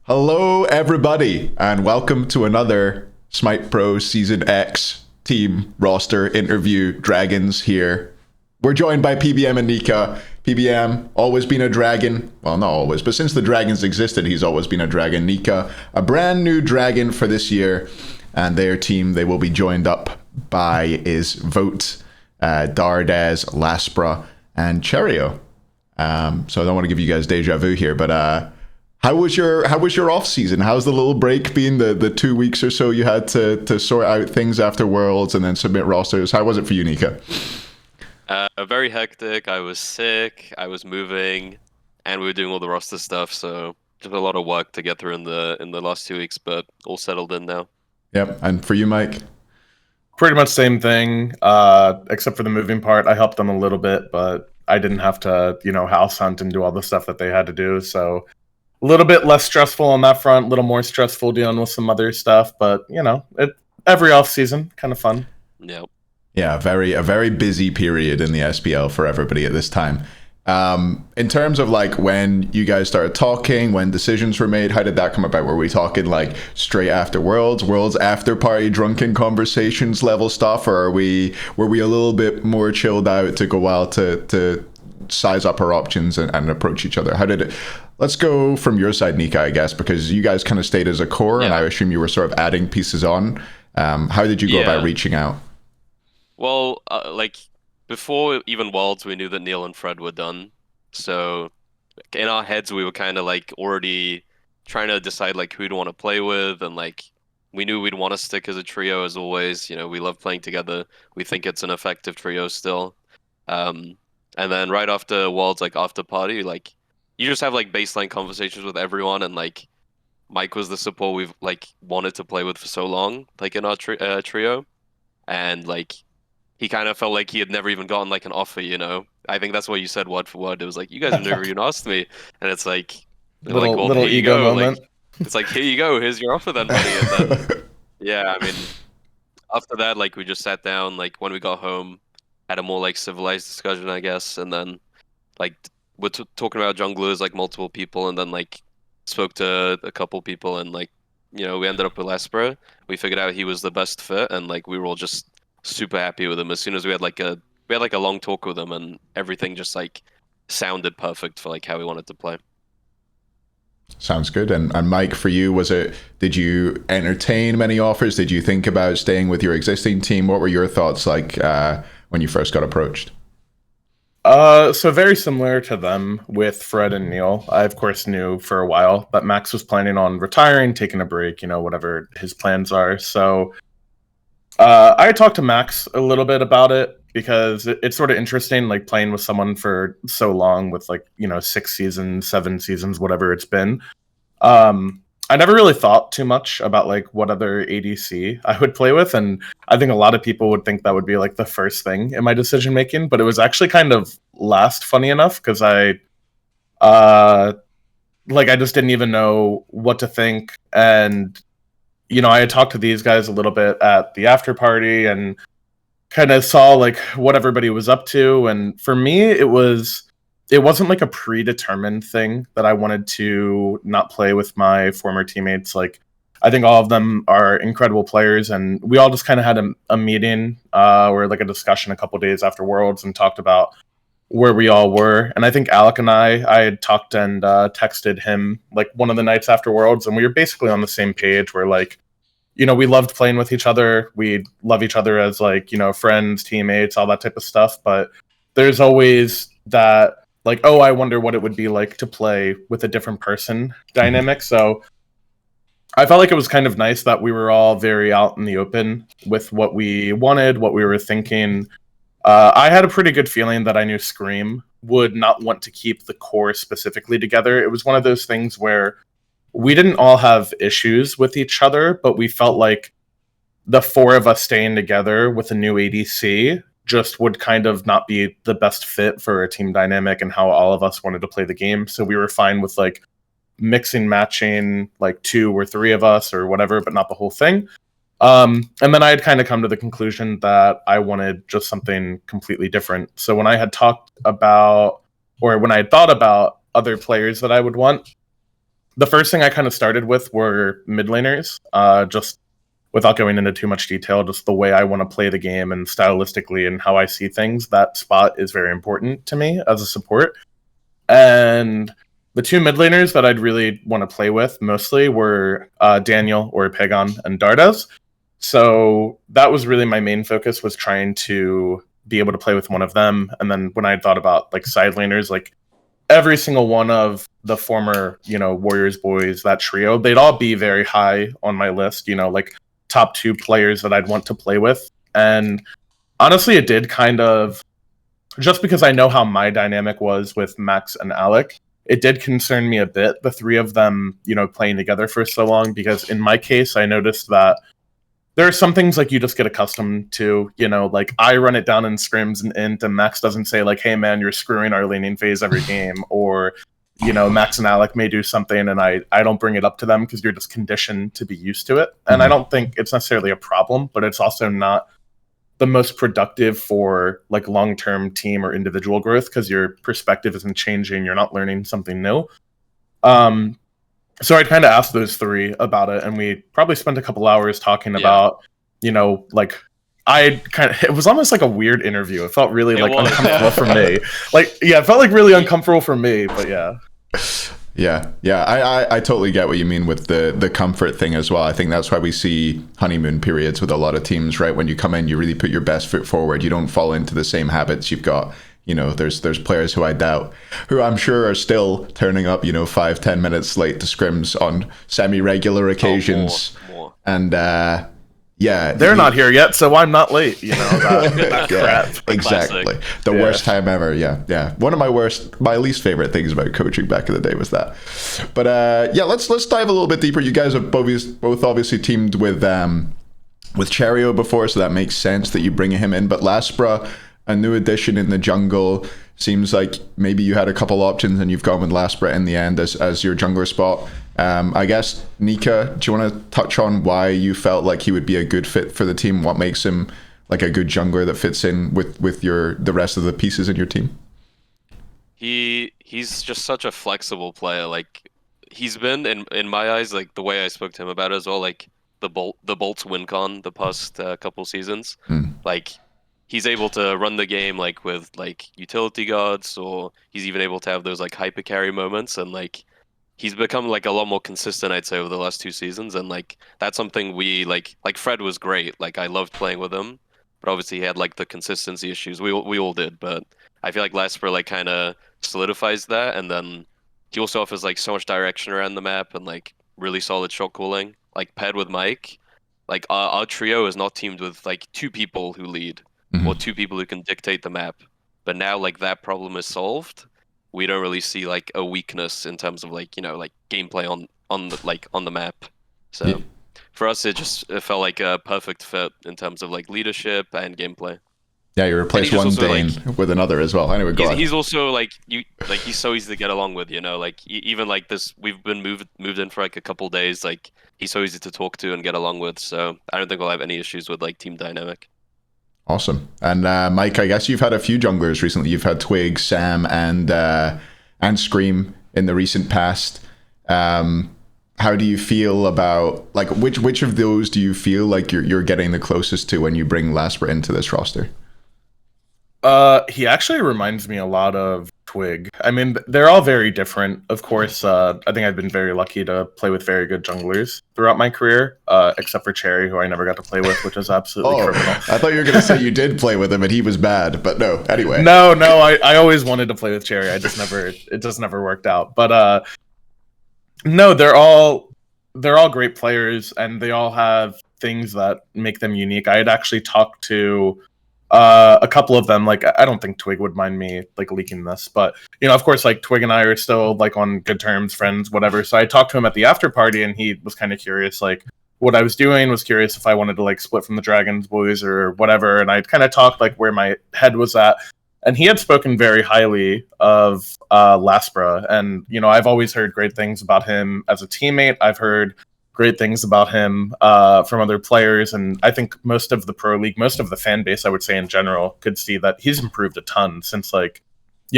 Hello, everybody, and welcome to another Smite Pro Season X team roster interview. Dragons here. We're joined by PBM and Nika. PBM, always been a dragon. Well, not always, but since the dragons existed, he's always been a dragon. Nika, a brand new dragon for this year. And their team, they will be joined up by is Vote, Dardez, Laspra, and Cherio. So I don't want to give you guys deja vu here, but how was your off season? How's the little break been? The 2 weeks or so you had to sort out things after Worlds and then submit rosters. How was it for you, Nika? Very hectic. I was sick. I was moving, and we were doing all the roster stuff. So just a lot of work to get through in the last 2 weeks, but all settled in now. Yep. And for you, Mike? Pretty much same thing, except for the moving part. I helped them a little bit, but I didn't have to, house hunt and do all the stuff that they had to do. So a little bit less stressful on that front, a little more stressful dealing with some other stuff. But, every off season, kind of fun. Yep. Yeah, a very busy period in the SPL for everybody at this time. In terms of like when you guys started talking, when decisions were made, how did that come about? Were we talking like straight after Worlds after party, drunken conversations level stuff, or were we a little bit more chilled out to go out to size up our options and approach each other? How did it? Let's go from your side, Nika, I guess, because you guys kind of stayed as a core, and I assume you were sort of adding pieces on. How did you go about reaching out? Well, before even Worlds, we knew that Neil and Fred were done. So in our heads, we were kind of like already trying to decide like who to want to play with, and like we knew we'd want to stick as a trio as always. We love playing together. We think it's an effective trio still. And then right after Worlds, like after party, like you just have like baseline conversations with everyone, and like Mike was the support we've like wanted to play with for so long, like in our trio, and like he kind of felt like he had never even gotten like an offer. I think that's what you said word for word. It was like, you guys have never even asked me, and it's like Little ego moment. Like, it's like, here you go, here's your offer then, buddy. And then yeah, I mean, after that, like we just sat down, like when we got home, had a more like civilized discussion, I guess, and then like we're talking about junglers, like multiple people, and then like spoke to a couple people, and like we ended up with Laspera. We figured out he was the best fit, and like we were all just super happy with him as soon as we had like a long talk with him, and everything just like sounded perfect for like how we wanted to play. Sounds good. And Mike, for you, did you entertain many offers? Did you think about staying with your existing team? What were your thoughts like when you first got approached? So very similar to them with Fred and Neil. I of course knew for a while, but Max was planning on retiring, taking a break, whatever his plans are. So I talked to Max a little bit about it because it's sort of interesting, like playing with someone for so long with like, 6 seasons, 7 seasons, whatever it's been. I never really thought too much about like what other ADC I would play with. And I think a lot of people would think that would be like the first thing in my decision making, but it was actually kind of last, funny enough, because I just didn't even know what to think. And I had talked to these guys a little bit at the after party and kind of saw like what everybody was up to. And for me, it wasn't like a predetermined thing that I wanted to not play with my former teammates. Like, I think all of them are incredible players, and we all just kind of had a meeting or like a discussion a couple days after Worlds and talked about where we all were. And I think Alec and I had talked and texted him like one of the nights after Worlds, and we were basically on the same page where like, we loved playing with each other. We love each other as like, friends, teammates, all that type of stuff. But there's always that like, oh, I wonder what it would be like to play with a different person dynamic. So I felt like it was kind of nice that we were all very out in the open with what we wanted, what we were thinking. I had a pretty good feeling that I knew Scream would not want to keep the core specifically together. It was one of those things where we didn't all have issues with each other, but we felt like the 4 of us staying together with a new ADC just would kind of not be the best fit for a team dynamic and how all of us wanted to play the game. So we were fine with like mixing, matching like 2 or 3 of us or whatever, but not the whole thing. And then I had kind of come to the conclusion that I wanted just something completely different. So when I had talked about, or when I had thought about other players that I would want, the first thing I kind of started with were mid laners, just without going into too much detail, just the way I want to play the game and stylistically and how I see things. That spot is very important to me as a support. And the two mid laners that I'd really want to play with mostly were Daniel or Pagon and Dardas. So that was really my main focus, was trying to be able to play with one of them. And then when I thought about like side laners, like every single one of the former, Warriors boys, that trio, they'd all be very high on my list, like top 2 players that I'd want to play with. And honestly, it did kind of, just because I know how my dynamic was with Max and Alec, it did concern me a bit, the 3 of them, playing together for so long, because in my case, I noticed that there are some things like you just get accustomed to, like I run it down in scrims and int, and Max doesn't say like, hey man, you're screwing our laning phase every game, or, Max and Alec may do something and I don't bring it up to them because you're just conditioned to be used to it. And I don't think it's necessarily a problem, but it's also not the most productive for like long-term team or individual growth, because your perspective isn't changing, you're not learning something new. So I'd kind of asked those 3 about it, and we probably spent a couple hours talking about, like it was almost like a weird interview. It felt really uncomfortable for me. It felt like really uncomfortable for me, but yeah. Yeah, I totally get what you mean with the comfort thing as well. I think that's why we see honeymoon periods with a lot of teams, right? When you come in, you really put your best foot forward. You don't fall into the same habits you've got. There's players who I doubt, who I'm sure are still turning up, 5-10 minutes late to scrims on semi-regular occasions. More. And yeah, they're not here yet, so I'm not late. That crap. Exactly. Classic. The worst time ever. Yeah. One of my least favorite things about coaching back in the day was that. But let's dive a little bit deeper. You guys have both obviously teamed with Cherio before, so that makes sense that you bring him in. But Laspra, a new addition in the jungle, seems like maybe you had a couple options and you've gone with Laspra in the end as your jungler spot. I guess, Nika, do you want to touch on why you felt like he would be a good fit for the team? What makes him like a good jungler that fits in with the rest of the pieces in your team? He's just such a flexible player. Like, he's been in my eyes, like the way I spoke to him about it as well, like the Bolts win con the past couple seasons. Like, he's able to run the game like with like utility guards, or he's even able to have those like hyper carry moments, and like he's become like a lot more consistent, I'd say, over the last 2 seasons. And like that's something we like Fred was great. Like, I loved playing with him, but obviously he had like the consistency issues. We all did, but I feel like Laspra like kind of solidifies that, and then he also offers like so much direction around the map and like really solid shot calling. Like, paired with Mike, like our trio is not teamed with like 2 people who lead, or 2 people who can dictate the map. But now like that problem is solved. We don't really see like a weakness in terms of like like gameplay on the map. So for us, it felt like a perfect fit in terms of like leadership and gameplay. Yeah, you replace one Dane with another as well. Anyway, go on. He's also he's so easy to get along with. Like even like this, we've been moved in for like a couple days. Like, he's so easy to talk to and get along with. So I don't think we'll have any issues with like team dynamic. Awesome. And Mike, I guess you've had a few junglers recently. You've had Twig, Sam, and Scream in the recent past. How do you feel about like which of those do you feel like you're getting the closest to when you bring Laspra into this roster? He actually reminds me a lot of Twig. I mean, they're all very different. Of course, I think I've been very lucky to play with very good junglers throughout my career, except for Cherry, who I never got to play with, which is absolutely criminal. I thought you were going to say you did play with him and he was bad, but no, anyway. No, I always wanted to play with Cherry. It just never worked out. But no, they're all great players, and they all have things that make them unique. I had actually talked to a couple of them. Like, I don't think Twig would mind me like leaking this, but of course, like Twig and I are still like on good terms, friends, whatever. So I talked to him at the after party, and he was kind of curious, like what I was doing, was curious if I wanted to like split from the Dragons boys or whatever. And I kind of talked like where my head was at, and he had spoken very highly of Laspra, and I've always heard great things about him as a teammate. I've heard great things about him from other players, and I think most of the pro league, most of the fan base, I would say in general, could see that he's improved a ton since like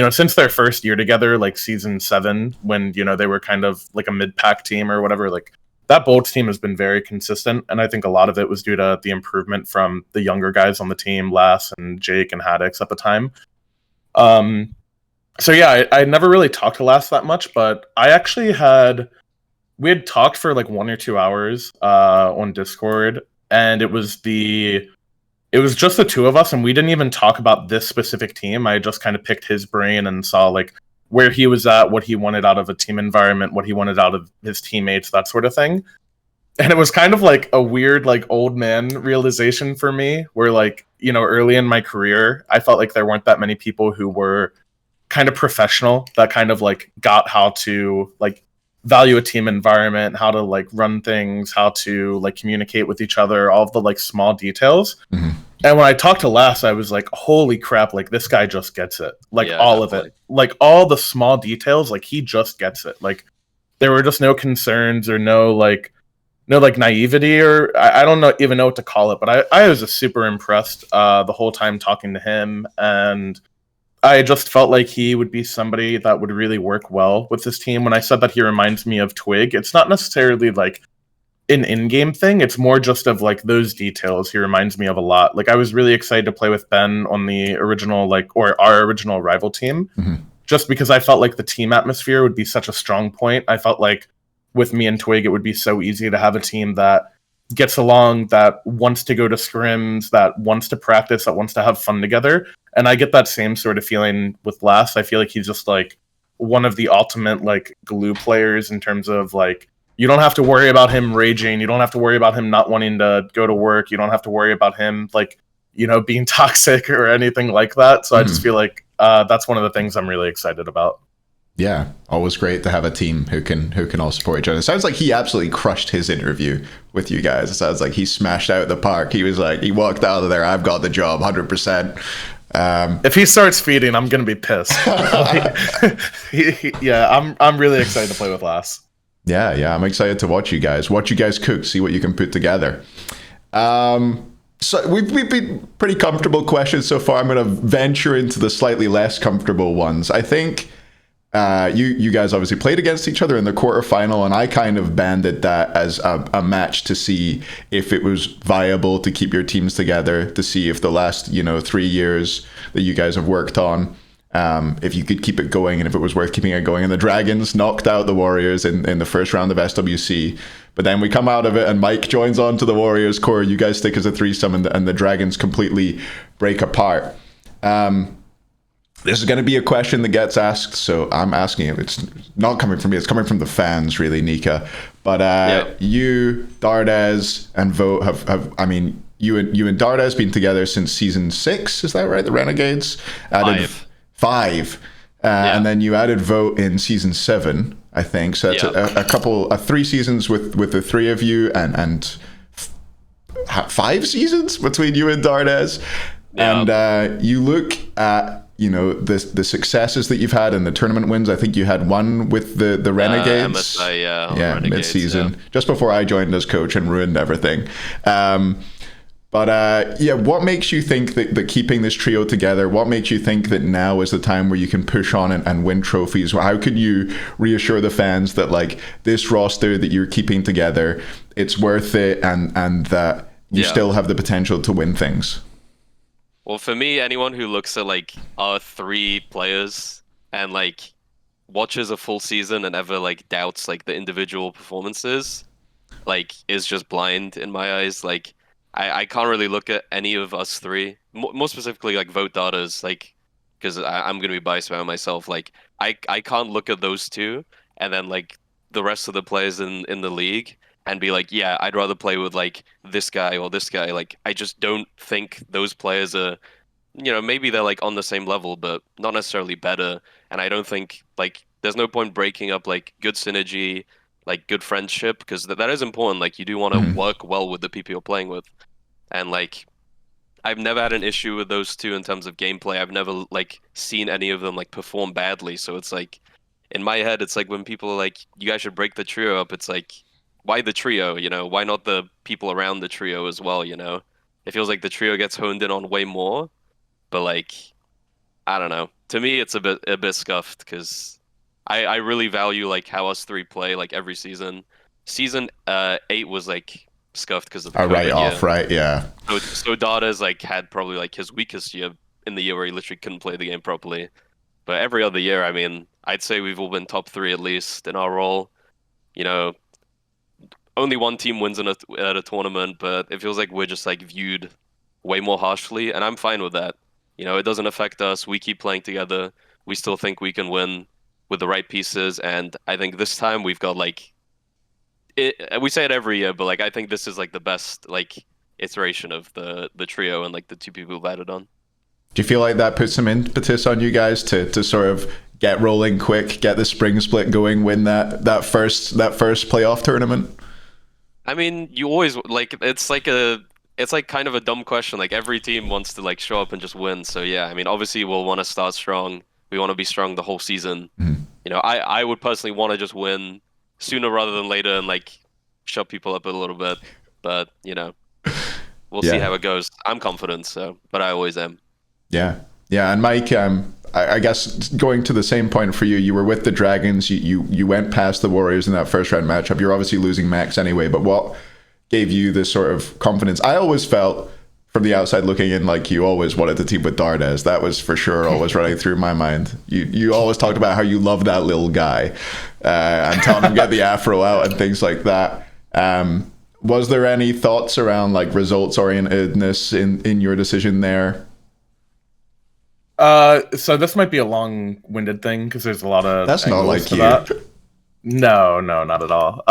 since their first year together, like season 7, when they were kind of like a mid-pack team or whatever, like that Bolts team has been very consistent, and I think a lot of it was due to the improvement from the younger guys on the team, Lass and Jake and Haddix at the time. So yeah, I never really talked to Lass that much, but we had talked for like 1 or 2 hours on Discord, and it was just the two of us, and we didn't even talk about this specific team. I just kind of picked his brain and saw like where he was at, what he wanted out of a team environment, what he wanted out of his teammates, that sort of thing. And it was kind of like a weird like old man realization for me, where like, early in my career, I felt like there weren't that many people who were kind of professional, that kind of like got how to like value a team environment, how to like run things, how to like communicate with each other, all of the like small details. Mm-hmm. And when I talked to Lass, I was like, holy crap, like this guy just gets it. Like all definitely. of it. Like all the small details, like he just gets it. Like there were just no concerns or no naivety, or I don't even know what to call it, but I was just super impressed the whole time talking to him, and I just felt like he would be somebody that would really work well with this team. When I said that he reminds me of Twig, it's not necessarily like an in-game thing. It's more just of like those details he reminds me of a lot. Like I was really excited to play with Ben on the original or our original rival team, just because I felt like the team atmosphere would be such a strong point. I felt like with me and Twig, it would be so easy to have a team that gets along, that wants to go to scrims, that wants to practice, that wants to have fun together. And I get that same sort of feeling with Lass. I feel like he's just like one of the ultimate like glue players in terms of like, you don't have to worry about him raging. You don't have to worry about him not wanting to go to work. You don't have to worry about him like, being toxic or anything like that. So I just feel like that's one of the things I'm really excited about. Yeah, always great to have a team who can all support each other. It sounds like he absolutely crushed his interview with you guys. It sounds like he smashed out the park. He was like, he walked out of there, I've got the job, 100%. If he starts feeding, I'm gonna be pissed. Yeah, I'm really excited to play with Lass. Yeah, I'm excited to watch you guys cook, see what you can put together. So we've been pretty comfortable questions so far. I'm going to venture into the slightly less comfortable ones. I think you guys obviously played against each other in the quarterfinal, and I kind of banded that as a match to see if it was viable to keep your teams together, to see if the last 3 years that you guys have worked on, if you could keep it going and if it was worth keeping it going. And the Dragons knocked out the Warriors in the first round of SWC. But then we come out of it and Mike joins on to the Warriors core. You guys stick as a threesome, and the Dragons completely break apart. This is going to be a question that gets asked, so I'm asking it. It's not coming from me. It's coming from the fans, really, Nika. But you, Dardes, and Vote have you and Dardes been together since season 6. Is that right? The Renegades added 5. And then you added Vote in season 7, I think. So that's 3 seasons with the 3 of you, and 5 seasons between you and Dardes. And you look at the successes that you've had and the tournament wins. I think you had one with the Renegades. Renegades, mid-season, just before I joined as coach and ruined everything. But what makes you think that keeping this trio together, what makes you think that now is the time where you can push on and win trophies? How could you reassure the fans that like this roster that you're keeping together, it's worth it, and that you still have the potential to win things? Well, for me, anyone who looks at like our 3 players and like watches a full season and ever like doubts like the individual performances, like is just blind in my eyes. Like I can't really look at any of us 3, more specifically like Vote Daughters, like because I'm gonna be biased by myself. Like I can't look at those 2 and then like the rest of the players in the league and be like, yeah, I'd rather play with like this guy or this guy. Like I just don't think those players are, maybe they're like on the same level, but not necessarily better. And I don't think like there's no point breaking up like good synergy, like good friendship, because that is important. Like you do want to work well with the people you're playing with. And like I've never had an issue with those 2 in terms of gameplay. I've never like seen any of them like perform badly. So it's like in my head, it's like when people are like, you guys should break the trio up, it's like, why the trio? Why not the people around the trio as well? It feels like the trio gets honed in on way more, but like, I don't know. to me it's a bit scuffed because I really value like how us three play like every season. Season 8 was like scuffed because of the A COVID write-off, year. right? Yeah. So Dada's like had probably like his weakest year in the year where he literally couldn't play the game properly. But every other year, I mean, I'd say we've all been top 3 at least in our role. You know, only one team wins at a tournament, but it feels like we're just like viewed way more harshly, and I'm fine with that. You know, it doesn't affect us. We keep playing together. We still think we can win with the right pieces, and I think this time we've got like we say it every year, but like I think this is like the best like iteration of the trio and like the 2 people who've added on. Do you feel like that puts some impetus on you guys to sort of get rolling quick, get the spring split going, win that first playoff tournament? I mean, you always like it's like kind of a dumb question. Like every team wants to like show up and just win. So yeah, I mean, obviously we'll want to start strong. We want to be strong the whole season. Mm-hmm. You know, I would personally want to just win sooner rather than later and like shut people up a little bit. But you know, we'll see how it goes. I'm confident, but I always am. Yeah. And Mike, I guess going to the same point for you, you were with the Dragons. You went past the Warriors in that first round matchup. You're obviously losing Max anyway, but what gave you this sort of confidence? I always felt from the outside looking in like you always wanted to team with Dardes. That was for sure always running through my mind. You always talked about how you love that little guy and telling him get the afro out and things like that. Was there any thoughts around like results orientedness in your decision there? So this might be a long-winded thing because there's a lot of that's not like you. That. No, not at all.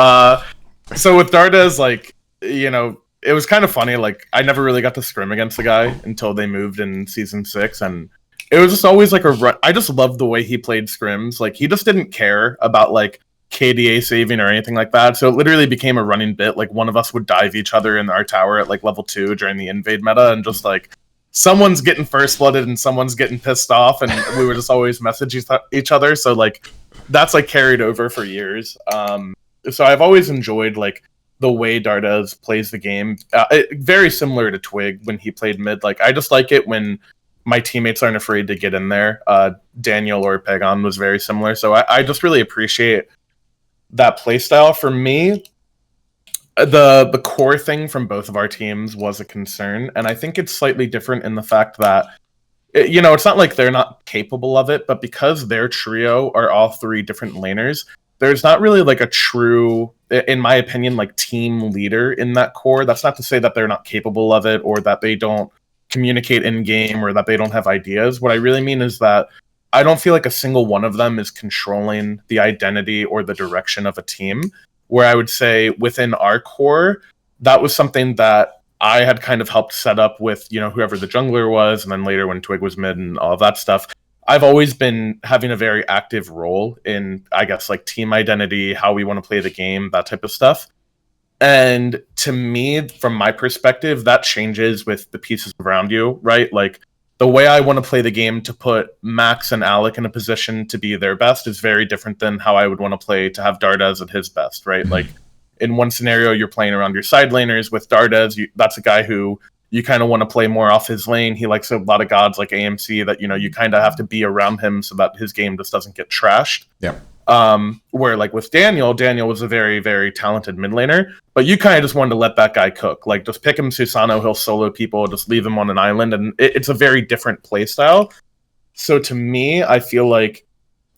So with Dardes, like, you know, it was kind of funny. Like, I never really got to scrim against the guy until they moved in season 6, and it was just always like a run. I just loved the way he played scrims. Like, he just didn't care about like KDA saving or anything like that. So it literally became a running bit. Like, one of us would dive each other in our tower at like level 2 during the invade meta, and just like someone's getting first blooded and someone's getting pissed off, and we would just always message each other. So like that's like carried over for years. So I've always enjoyed like the way Dardes plays the game. Very similar to Twig when he played mid. Like I just like it when my teammates aren't afraid to get in there. Daniel or Pegon was very similar. So I just really appreciate that playstyle. For me, the core thing from both of our teams was a concern, and I think it's slightly different in the fact that, you know, it's not like they're not capable of it, but because their trio are all 3 different laners, there's not really like a true, in my opinion, like team leader in that core. That's not to say that they're not capable of it or that they don't communicate in game or that they don't have ideas. What I really mean is that I don't feel like a single one of them is controlling the identity or the direction of a team. Where I would say within our core, that was something that I had kind of helped set up with, you know, whoever the jungler was, and then later when Twig was mid and all of that stuff. I've always been having a very active role in, I guess, like team identity, how we want to play the game, that type of stuff. And to me, from my perspective, that changes with the pieces around you, right? Like the way I want to play the game to put Max and Alec in a position to be their best is very different than how I would want to play to have Dardes at his best, right? Like in one scenario, you're playing around your side laners with Dardes. That's a guy who you kind of want to play more off his lane. He likes a lot of gods like AMC that, you know, you kind of have to be around him so that his game just doesn't get trashed. Yeah. Where like with Daniel was a very, very talented mid laner, but you kind of just wanted to let that guy cook. Like just pick him Susano, he'll solo people, just leave him on an island, and it's a very different play style. So to me, I feel like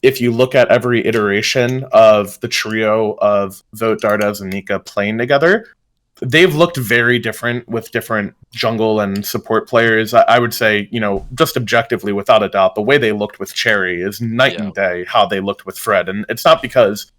if you look at every iteration of the trio of Vote, Dardes, and Nika playing together, they've looked very different with different jungle and support players. I would say, you know, just objectively, without a doubt, the way they looked with Cherry is night and day how they looked with Fred. And it's not because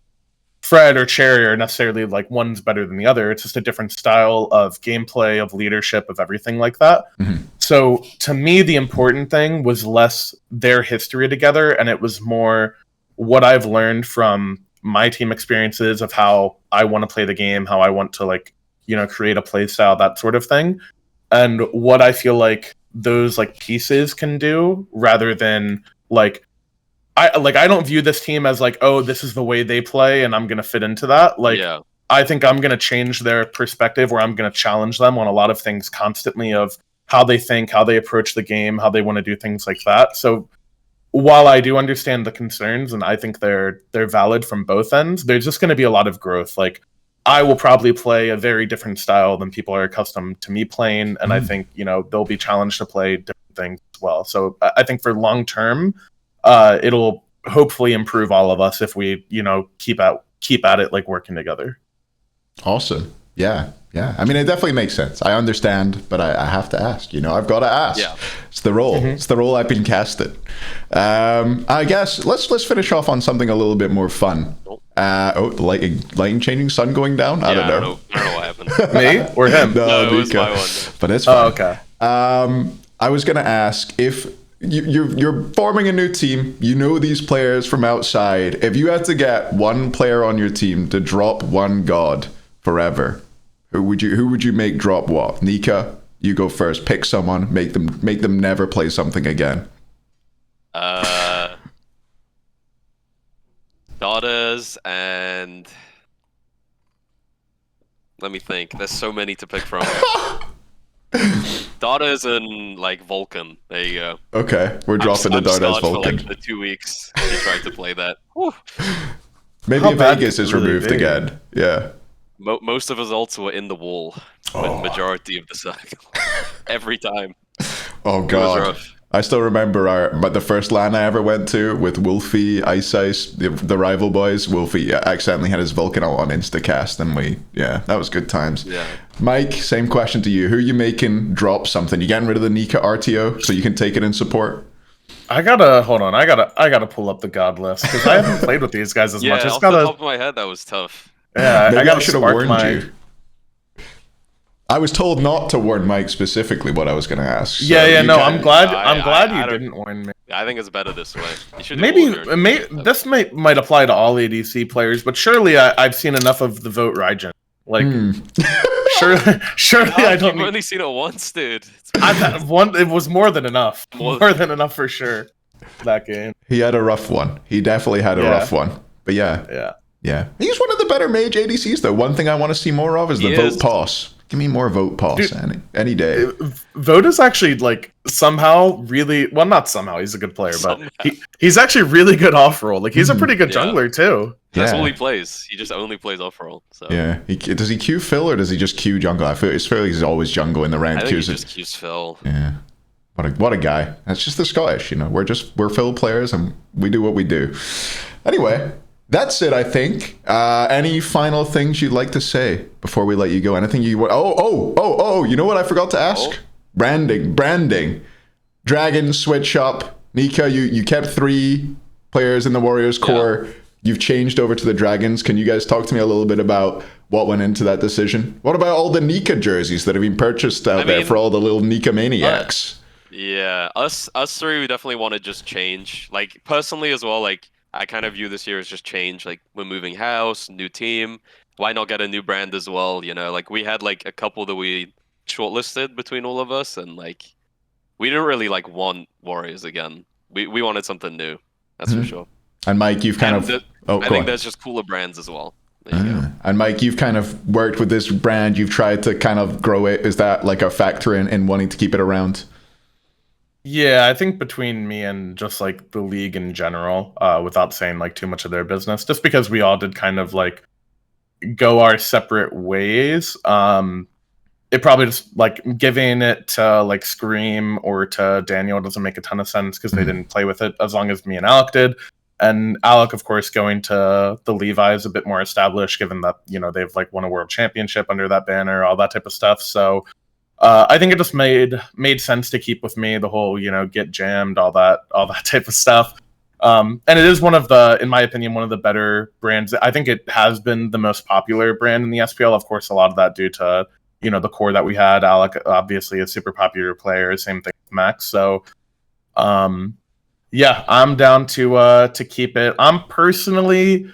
Fred or Cherry are necessarily like one's better than the other. It's just a different style of gameplay, of leadership, of everything like that. Mm-hmm. So to me, the important thing was less their history together, and it was more what I've learned from my team experiences of how I want to play the game, how I want to like, you know, create a play style, that sort of thing. And what I feel like those like pieces can do, rather than like I don't view this team as like, oh, this is the way they play and I'm gonna fit into that. Like I think I'm gonna change their perspective, or I'm gonna challenge them on a lot of things constantly of how they think, how they approach the game, how they want to do things like that. So while I do understand the concerns, and I think they're valid from both ends, there's just going to be a lot of growth. Like, I will probably play a very different style than people are accustomed to me playing, and I think they'll be challenged to play different things as well. So I think for long term, it'll hopefully improve all of us if we keep at it, like working together. Awesome. Yeah. I mean, it definitely makes sense. I understand, but I have to ask. I've got to ask. Yeah. It's the role. Mm-hmm. It's the role I've been casted. I guess let's finish off on something a little bit more fun. The lighting changing, sun going down. I don't know. I don't know what happened. Me or him? No, it was Nika. my one. But it's fine. Oh, okay. I was gonna ask if you're forming a new team. You know these players from outside. If you had to get one player on your team to drop one god forever, who would you make drop what? Nika, you go first. Pick someone. Make them never play something again. Daughters and let me think. There's so many to pick from. Daughters and like Vulcan. There you go. Okay, we're dropping the Daughters Vulcan. For like the 2 weeks. You tried to play that. Whew. Maybe How bad Vegas could is it really removed be? again. Yeah. Most of us also were in the wall with majority of the cycle. Every time. Oh It was god. rough. I still remember the first LAN I ever went to with Wolfie, Ice, the rival boys. Wolfie accidentally had his Vulcan out on Instacast, and that was good times. Yeah. Mike, same question to you. Who are you making drop something? You getting rid of the Nika RTO so you can take it in support? I gotta pull up the god list because I haven't played with these guys as Yeah, much. It's off the gotta, top of my head, that was tough. yeah, Maybe I gotta should have spark warned my. you. I was told not to warn Mike specifically what I was going to ask. so Yeah, you no, can- I'm glad. I I'm glad don't- you didn't warn me. I think it's better this way. You should Maybe order. this might apply to all ADC players, but surely I've seen enough of the vote Raijin. Like, surely Oh, I don't. I've only seen it once, dude. I've had one. It was more than enough. More More than enough for sure. That game. He had a rough one. He definitely had a Yeah. rough one. But Yeah. yeah. He's one of the better mage ADCs, though. One thing I want to see more of is the He vote is. pause. Give me more vote pause Dude. any day. Vote is actually like somehow really well, not somehow. He's a good player, but Somehow. he's actually really good off roll. Like he's a pretty good Yeah. jungler too. That's Yeah. all he plays. He just only plays off roll. So Yeah. Does he queue Phil or does he just queue jungle? I feel like he's always jungle in the I ranked think he queues. just queues Phil. Yeah. What a guy. That's just the Scottish, We're Phil players and we do what we do. Anyway, that's it, I think. Any final things you'd like to say before we let you go? Anything you want? Oh, you know what I forgot to ask? Oh. Branding. Dragon switch up. Nika, you kept 3 players in the Warriors core. You've changed over to the Dragons. Can you guys talk to me a little bit about what went into that decision? What about all the Nika jerseys that have been purchased out there mean, for all the little Nika maniacs? Yeah, us three, we definitely want to just change. Like personally as well, like I kind of view this year as just change. Like we're moving house, new team. Why not get a new brand as well? Like we had like a couple that we shortlisted between all of us, and like we didn't really like want Warriors again. We wanted something new. That's for sure. And Mike, you've kind And of... I think there's just cooler brands as well. There you go. And Mike, you've kind of worked with this brand. You've tried to kind of grow it. Is that like a factor in wanting to keep it around? Yeah, I think between me and just like the league in general, without saying like too much of their business, just because we all did kind of like go our separate ways. It probably just like giving it to like Scream or to Daniel doesn't make a ton of sense because they didn't play with it as long as me and Alec did. And Alec, of course, going to the Levi is a bit more established, given that they've like won a world championship under that banner, all that type of stuff. So I think it just made sense to keep with me the whole get jammed, all that type of stuff. And it is one of the, in my opinion, one of the better brands. I think it has been the most popular brand in the SPL. Of course, a lot of that due to the core that we had. Alec, obviously, a super popular player. Same thing with Max. So, yeah, I'm down to keep it. I'm personally,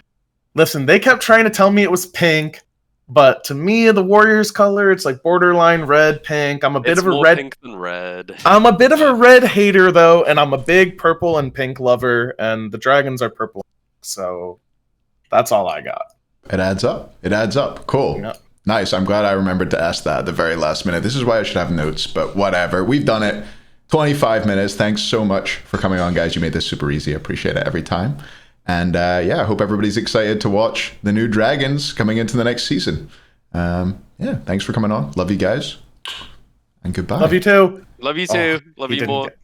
listen. They kept trying to tell me it was pink, but to me, the Warriors color, it's like borderline red, pink. I'm a bit It's of a more red. pink than red. I'm a bit of a red hater though, and I'm a big purple and pink lover. And the Dragons are purple, so that's all I got. It adds up. Cool. Yeah. Nice. I'm glad I remembered to ask that at the very last minute. This is why I should have notes, but whatever. We've done it. 25 minutes. Thanks so much for coming on, guys. You made this super easy. I appreciate it every time. And yeah, I hope everybody's excited to watch the new Dragons coming into the next season. Yeah, thanks for coming on. Love you guys. And goodbye. Love you too. Love you too. Oh, Love he you didn't more. get-